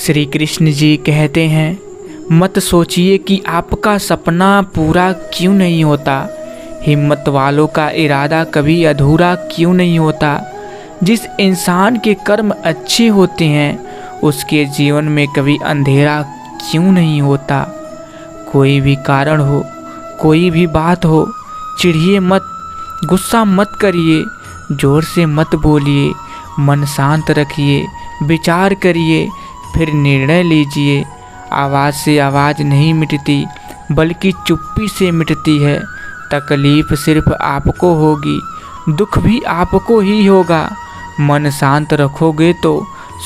श्री कृष्ण जी कहते हैं, मत सोचिए कि आपका सपना पूरा क्यों नहीं होता। हिम्मत वालों का इरादा कभी अधूरा क्यों नहीं होता। जिस इंसान के कर्म अच्छे होते हैं उसके जीवन में कभी अंधेरा क्यों नहीं होता। कोई भी कारण हो, कोई भी बात हो, चिढ़िए मत, गुस्सा मत करिए, जोर से मत बोलिए, मन शांत रखिए, विचार करिए, फिर निर्णय लीजिए। आवाज़ से आवाज़ नहीं मिटती बल्कि चुप्पी से मिटती है। तकलीफ़ सिर्फ आपको होगी, दुख भी आपको ही होगा। मन शांत रखोगे तो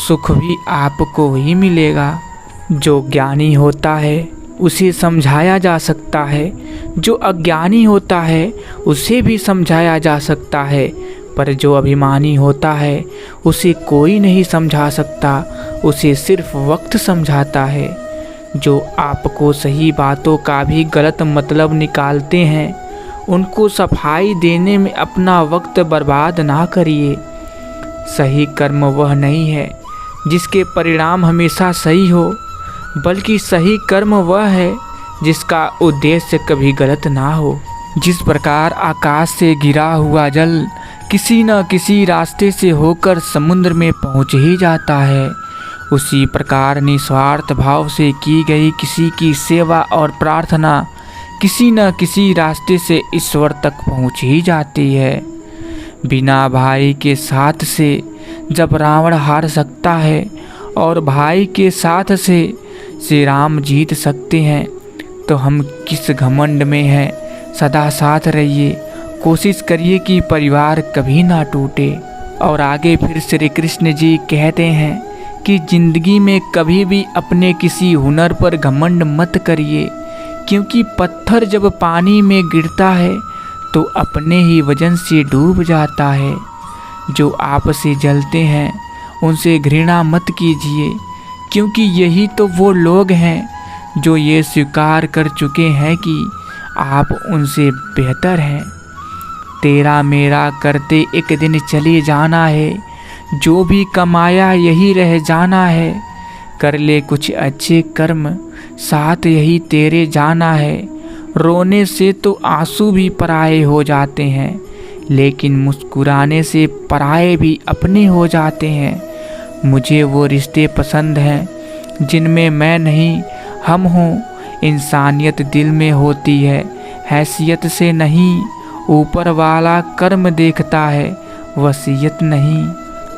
सुख भी आपको ही मिलेगा। जो ज्ञानी होता है उसे समझाया जा सकता है, जो अज्ञानी होता है उसे भी समझाया जा सकता है, पर जो अभिमानी होता है उसे कोई नहीं समझा सकता, उसे सिर्फ वक्त समझाता है। जो आपको सही बातों का भी गलत मतलब निकालते हैं उनको सफाई देने में अपना वक्त बर्बाद ना करिए। सही कर्म वह नहीं है जिसके परिणाम हमेशा सही हो, बल्कि सही कर्म वह है जिसका उद्देश्य कभी गलत ना हो। जिस प्रकार आकाश से गिरा हुआ जल किसी न किसी रास्ते से होकर समुद्र में पहुंच ही जाता है, उसी प्रकार निस्वार्थ भाव से की गई किसी की सेवा और प्रार्थना किसी न किसी रास्ते से ईश्वर तक पहुंच ही जाती है। बिना भाई के साथ से जब रावण हार सकता है और भाई के साथ से श्री राम जीत सकते हैं, तो हम किस घमंड में हैं। सदा साथ रहिए, कोशिश करिए कि परिवार कभी ना टूटे। और आगे फिर श्री कृष्ण जी कहते हैं कि जिंदगी में कभी भी अपने किसी हुनर पर घमंड मत करिए, क्योंकि पत्थर जब पानी में गिरता है तो अपने ही वजन से डूब जाता है। जो आपसे जलते हैं उनसे घृणा मत कीजिए, क्योंकि यही तो वो लोग हैं जो ये स्वीकार कर चुके हैं कि आप उनसे बेहतर हैं। तेरा मेरा करते एक दिन चले जाना है, जो भी कमाया यही रह जाना है। कर ले कुछ अच्छे कर्म, साथ यही तेरे जाना है। रोने से तो आंसू भी पराये हो जाते हैं, लेकिन मुस्कुराने से पराये भी अपने हो जाते हैं। मुझे वो रिश्ते पसंद हैं जिनमें मैं नहीं हम हों। इंसानियत दिल में होती है, हैसियत से नहीं। ऊपर वाला कर्म देखता है, वसीयत नहीं।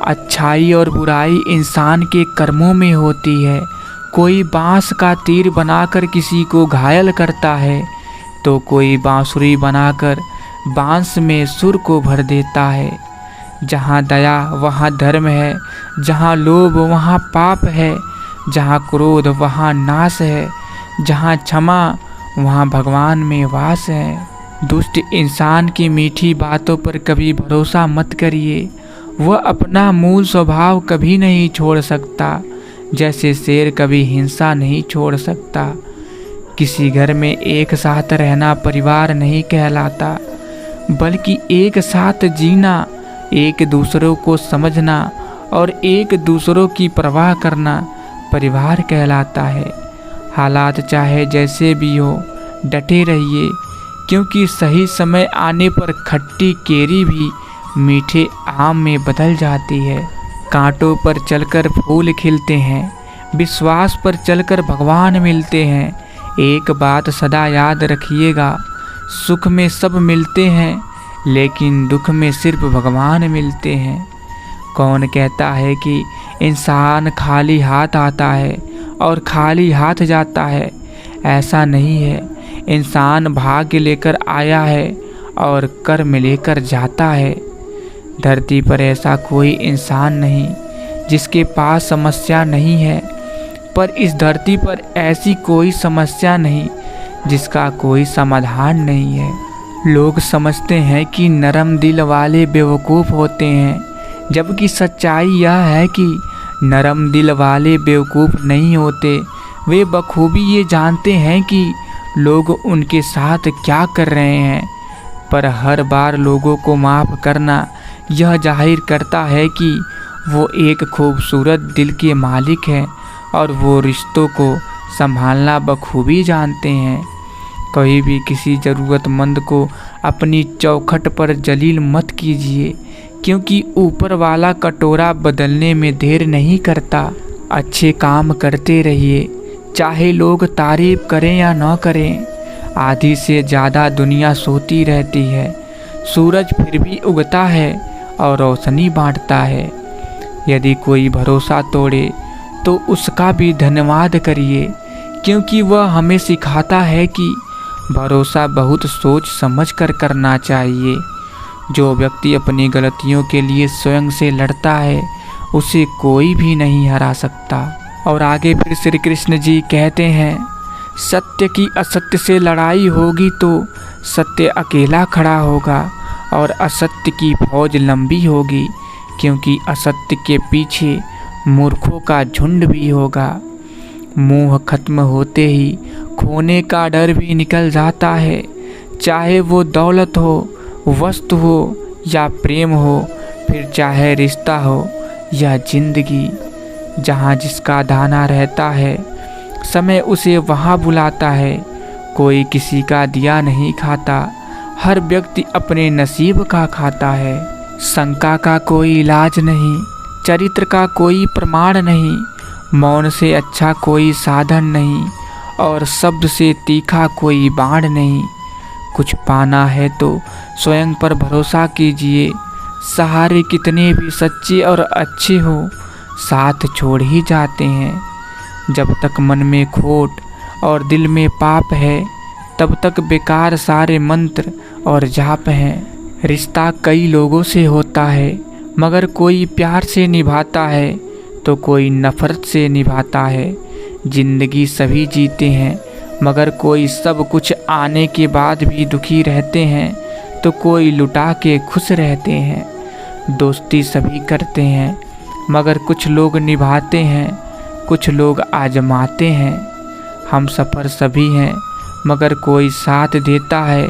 अच्छाई और बुराई इंसान के कर्मों में होती है। कोई बांस का तीर बनाकर किसी को घायल करता है, तो कोई बांसुरी बनाकर बांस में सुर को भर देता है। जहाँ दया वहाँ धर्म है, जहाँ लोभ वहाँ पाप है, जहाँ क्रोध वहाँ नाश है, जहाँ क्षमा वहाँ भगवान में वास है। दुष्ट इंसान की मीठी बातों पर कभी भरोसा मत करिए, वह अपना मूल स्वभाव कभी नहीं छोड़ सकता, जैसे शेर कभी हिंसा नहीं छोड़ सकता। किसी घर में एक साथ रहना परिवार नहीं कहलाता, बल्कि एक साथ जीना, एक दूसरों को समझना और एक दूसरों की परवाह करना परिवार कहलाता है। हालात चाहे जैसे भी हो, डटे रहिए, क्योंकि सही समय आने पर खट्टी केरी भी मीठे आम में बदल जाती है। कांटों पर चलकर फूल खिलते हैं, विश्वास पर चलकर भगवान मिलते हैं। एक बात सदा याद रखिएगा, सुख में सब मिलते हैं, लेकिन दुख में सिर्फ भगवान मिलते हैं। कौन कहता है कि इंसान खाली हाथ आता है और खाली हाथ जाता है? ऐसा नहीं है। इंसान भाग्य लेकर आया है और कर्म लेकर जाता है। धरती पर ऐसा कोई इंसान नहीं जिसके पास समस्या नहीं है, पर इस धरती पर ऐसी कोई समस्या नहीं जिसका कोई समाधान नहीं है। लोग समझते हैं कि नरम दिल वाले बेवकूफ़ होते हैं, जबकि सच्चाई यह है कि नरम दिल वाले बेवकूफ़ नहीं होते। वे बखूबी ये जानते हैं कि लोग उनके साथ क्या कर रहे हैं, पर हर बार लोगों को माफ़ करना यह जाहिर करता है कि वो एक खूबसूरत दिल के मालिक हैं। और वो रिश्तों को संभालना बखूबी जानते हैं। कभी भी किसी ज़रूरतमंद को अपनी चौखट पर जलील मत कीजिए, क्योंकि ऊपर वाला कटोरा बदलने में देर नहीं करता। अच्छे काम करते रहिए, चाहे लोग तारीफ करें या न करें। आधी से ज़्यादा दुनिया सोती रहती है, सूरज फिर भी उगता है और रोशनी बांटता है। यदि कोई भरोसा तोड़े तो उसका भी धन्यवाद करिए, क्योंकि वह हमें सिखाता है कि भरोसा बहुत सोच समझ कर करना चाहिए। जो व्यक्ति अपनी गलतियों के लिए स्वयं से लड़ता है, उसे कोई भी नहीं हरा सकता। और आगे फिर श्री कृष्ण जी कहते हैं, सत्य की असत्य से लड़ाई होगी तो सत्य अकेला खड़ा होगा और असत्य की फौज लंबी होगी, क्योंकि असत्य के पीछे मूर्खों का झुंड भी होगा। मोह खत्म होते ही खोने का डर भी निकल जाता है, चाहे वो दौलत हो, वस्तु हो या प्रेम हो, फिर चाहे रिश्ता हो या जिंदगी। जहाँ जिसका दाना रहता है, समय उसे वहाँ बुलाता है। कोई किसी का दिया नहीं खाता, हर व्यक्ति अपने नसीब का खाता है। शंका का कोई इलाज नहीं, चरित्र का कोई प्रमाण नहीं, मौन से अच्छा कोई साधन नहीं और शब्द से तीखा कोई बाण नहीं। कुछ पाना है तो स्वयं पर भरोसा कीजिए। सहारे कितने भी सच्चे और अच्छे हो, साथ छोड़ ही जाते हैं। जब तक मन में खोट और दिल में पाप है, तब तक बेकार सारे मंत्र और जाप हैं। रिश्ता कई लोगों से होता है, मगर कोई प्यार से निभाता है तो कोई नफरत से निभाता है। जिंदगी सभी जीते हैं, मगर कोई सब कुछ आने के बाद भी दुखी रहते हैं तो कोई लुटा के खुश रहते हैं। दोस्ती सभी करते हैं, मगर कुछ लोग निभाते हैं, कुछ लोग आजमाते हैं। हम सफ़र सभी हैं, मगर कोई साथ देता है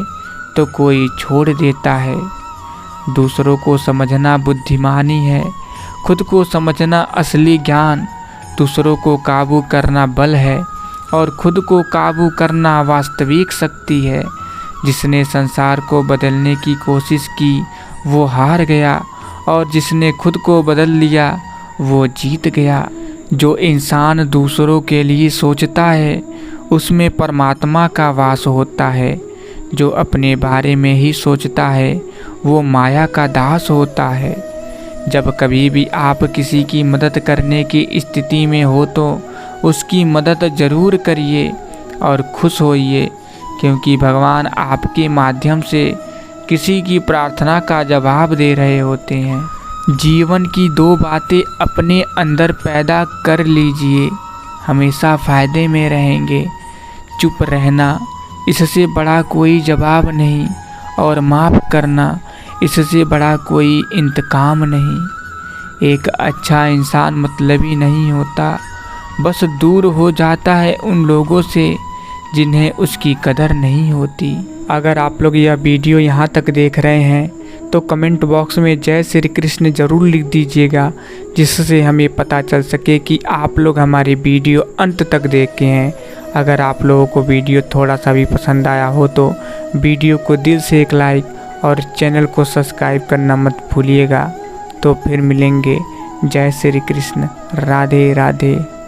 तो कोई छोड़ देता है। दूसरों को समझना बुद्धिमानी है, खुद को समझना असली ज्ञान। दूसरों को काबू करना बल है और खुद को काबू करना वास्तविक शक्ति है। जिसने संसार को बदलने की कोशिश की वो हार गया, और जिसने खुद को बदल लिया वो जीत गया। जो इंसान दूसरों के लिए सोचता है, उसमें परमात्मा का वास होता है। जो अपने बारे में ही सोचता है, वो माया का दास होता है। जब कभी भी आप किसी की मदद करने की स्थिति में हो तो उसकी मदद ज़रूर करिए और खुश होइए, क्योंकि भगवान आपके माध्यम से किसी की प्रार्थना का जवाब दे रहे होते हैं। जीवन की दो बातें अपने अंदर पैदा कर लीजिए, हमेशा फ़ायदे में रहेंगे। चुप रहना, इससे बड़ा कोई जवाब नहीं, और माफ़ करना, इससे बड़ा कोई इंतकाम नहीं। एक अच्छा इंसान मतलबी नहीं होता, बस दूर हो जाता है उन लोगों से जिन्हें उसकी कदर नहीं होती। अगर आप लोग यह वीडियो यहाँ तक देख रहे हैं तो कमेंट बॉक्स में जय श्री कृष्ण ज़रूर लिख दीजिएगा, जिससे हमें पता चल सके कि आप लोग हमारी वीडियो अंत तक देखे हैं। अगर आप लोगों को वीडियो थोड़ा सा भी पसंद आया हो तो वीडियो को दिल से एक लाइक और चैनल को सब्सक्राइब करना मत भूलिएगा। तो फिर मिलेंगे। जय श्री कृष्ण, राधे राधे।